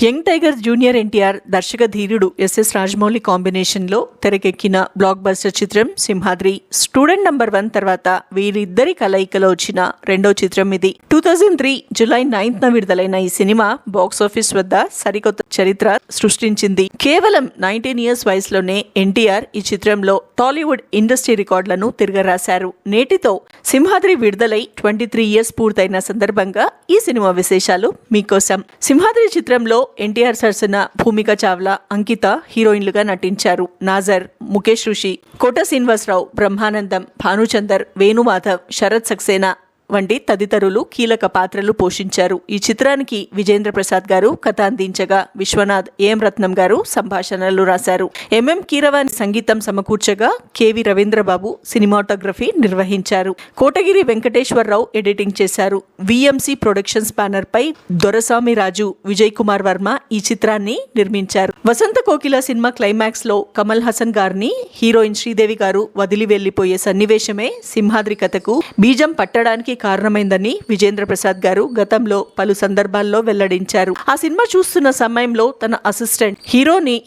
Young tiger junior NTR దర్శక ధీరుడు SS Rajamouli కాంబినేషన్లో తెరకెక్కిన బ్లాక్ బస్టర్ చిత్రం సింహాద్రి. స్టూడెంట్ నంబర్ 1 తర్వాత వీరిద్దరి కలయికలో వచ్చిన రెండో చిత్రం ఇది. 2003 జూలై 9న విడుదలైన ఈ సినిమా బాక్సాఫీస్ వద్ద సరికొత్త చరిత్ర సృష్టించింది. కేవలం 19 ఇయర్స్ వయసులోనే ఎన్టీఆర్ ఈ చిత్రంలో టాలీవుడ్ ఇండస్ట్రీ రికార్డులను తిరగరాశారు. నేటితో సింహాద్రి విడుదలై 23 ఇయర్స్ పూర్తయిన సందర్భంగా ఈ సినిమా విశేషాలు మీకోసం. సింహాద్రి చిత్రంలో ఎన్టీఆర్ సరసన భూమిక చావ్లా, అంకిత హీరోయిన్లుగా నటించారు. నాజర్, ముఖేష్ ఋషి, కోట శ్రీనివాసరావు, బ్రహ్మానందం, భానుచందర్, వేణుమాధవ్, శరత్ సక్సేనా వంటి తదితరులు కీలక పాత్రలు పోషించారు. ఈ చిత్రానికి విజేంద్ర ప్రసాద్ గారు కథ అందించగా, విశ్వనాథ్, ఏఎం రత్నం గారు సంభాషణలు రాశారు. ఎంఎం కీరవాణి సంగీతం సమకూర్చగా, కెవి రవీంద్రబాబు సినిమాటోగ్రఫీ నిర్వహించారు. కోటగిరి వెంకటేశ్వరరావు ఎడిటింగ్ చేశారు. విఎంసి ప్రొడక్షన్స్ బ్యానర్ పై దొరసామి రాజు, విజయ్ కుమార్ వర్మ ఈ చిత్రాన్ని నిర్మించారు. వసంత కోకిల సినిమా క్లైమాక్స్ లో కమల్ హాసన్ గారిని హీరోయిన్ శ్రీదేవి గారు వదిలి వెళ్లిపోయే సన్నివేశమే సింహాద్రి కథకు బీజం పట్టడానికి కారణమైందని విజేంద్ర ప్రసాద్ గారు గతంలో పలు సందర్భాల్లో వెల్లడించారు. ఆ సినిమా చూస్తున్న సమయంలో తన అసిస్టెంట్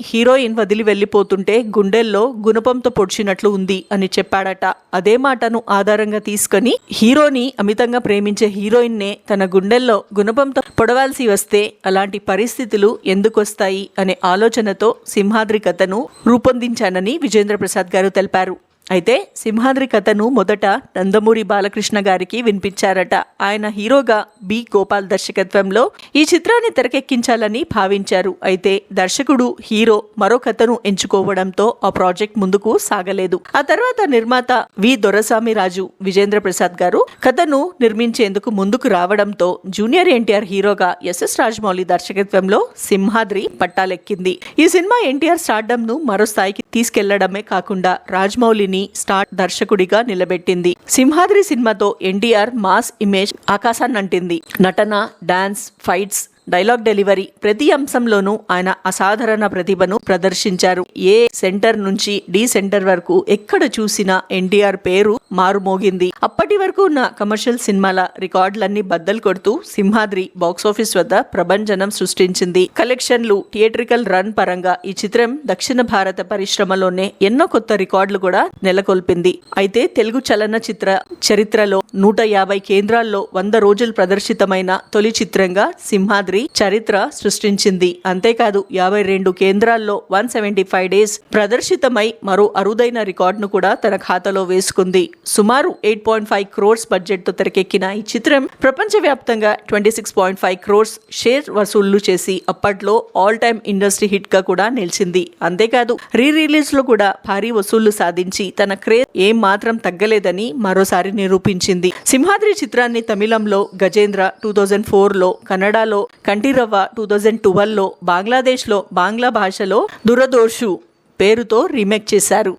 హీరోయిన్ వదిలి వెళ్లిపోతుంటే గుండెల్లో గుణపంతో పొడిచినట్లు ఉంది అని చెప్పాడట. అదే మాటను ఆధారంగా తీసుకుని హీరోని అమితంగా ప్రేమించే హీరోయిన్ నే తన గుండెల్లో గుణపంతో పొడవాల్సి వస్తే అలాంటి పరిస్థితులు ఎందుకొస్తాయి అనే ఆలోచనతో సింహాద్రి కథను రూపొందించానని విజేంద్ర ప్రసాద్ గారు తెలిపారు. అయితే సింహాద్రి కథను మొదట నందమూరి బాలకృష్ణ గారికి వినిపించారట. ఆయన హీరోగా బి గోపాల్ దర్శకత్వంలో ఈ చిత్రాన్ని తెరకెక్కించాలని భావించారు. అయితే దర్శకుడు హీరో మరో కథను ఎంచుకోవడంతో ఆ ప్రాజెక్ట్ ముందుకు సాగలేదు. ఆ తర్వాత నిర్మాత వి దొరసామి రాజు, విజేంద్ర ప్రసాద్ గారు కథను నిర్మించేందుకు ముందుకు రావడంతో జూనియర్ ఎన్టీఆర్ హీరోగా ఎస్ఎస్ రాజమౌళి దర్శకత్వంలో సింహాద్రి పట్టాలెక్కింది. ఈ సినిమా ఎన్టీఆర్ స్టార్డమ్ ను మరో స్థాయికి తీసుకెళ్లడమే కాకుండా రాజమౌళిని స్టార్ దర్శకుడిగా నిలబెట్టింది. సింహాద్రి సినిమాతో ఎన్టీఆర్ మాస్ ఇమేజ్ ఆకాశాన్నంటింది. నటన, డాన్స్, ఫైట్స్, డైలాగ్ డెలివరీ ప్రతి అంశంలోనూ ఆయన అసాధారణ ప్రతిభను ప్రదర్శించారు. ఏ సెంటర్ నుంచి డి సెంటర్ వరకు ఎక్కడ చూసినా ఎన్టీఆర్ పేరు మారుమోగింది. అప్పటి వరకు ఉన్న కమర్షియల్ సినిమాల రికార్డులన్నీ బద్దలు కొడుతూ సింహాద్రి బాక్సాఫీస్ వద్ద ప్రభంజనం సృష్టించింది. కలెక్షన్లు, థియేట్రికల్ రన్ పరంగా ఈ చిత్రం దక్షిణ భారత పరిశ్రమలోనే ఎన్నో కొత్త రికార్డులు కూడా నెలకొల్పింది. అయితే తెలుగు చలనచిత్ర చరిత్రలో 150 కేంద్రాల్లో 100 రోజులు ప్రదర్శితమైన తొలి చిత్రంగా సింహాద్రి చరిత్ర సృష్టించింది. అంతేకాదు 52 కేంద్రాల్లో 175 డేస్ ప్రదర్శితమై మరో అరుదైన రికార్డును కూడా తన ఖాతాలో వేసుకుంది. సుమారు 8.5 crores బడ్జెట్ తో తెరకెక్కిన ఈ చిత్రం ప్రపంచవ్యాప్తంగా 26.5 crores షేర్ వసూళ్లు చేసి అప్పట్లో ఆల్ టైమ్ ఇండస్ట్రీ హిట్ గా కూడా నిలిచింది. అంతేకాదు రీ రిలీజ్ లో కూడా భారీ వసూళ్లు సాధించి తన క్రేజ్ ఏం మాత్రం తగ్గలేదని మరోసారి నిరూపించింది. సింహాద్రి చిత్రాన్ని తమిళంలో గజేంద్ర 2004లో, కన్నడలో కంటిరవ్వ 2012లో, బంగ్లాదేశ్లో బాంగ్లా భాషలో దురదోషు పేరుతో రీమేక్ చేశారు.